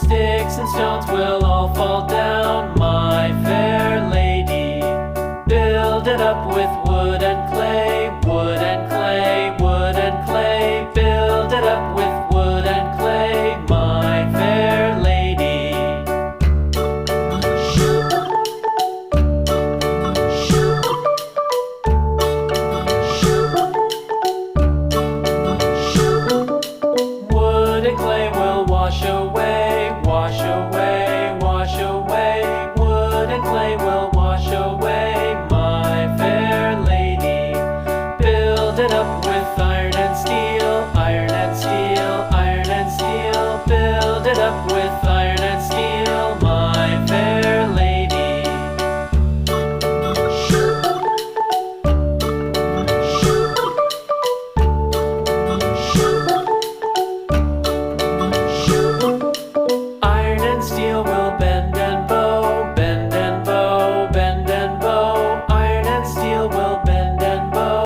Sticks and stones will all fall down, my fair lady. Build it up with wood and clay, wood and clay, wood and clay. Build it up with wood and clay, my fair lady. Wood and clay will wash away, wash away, wash away. Wood and clay will wash away, my fair lady. Build it up with iron and steel, iron and steel, iron and steel. Build it up with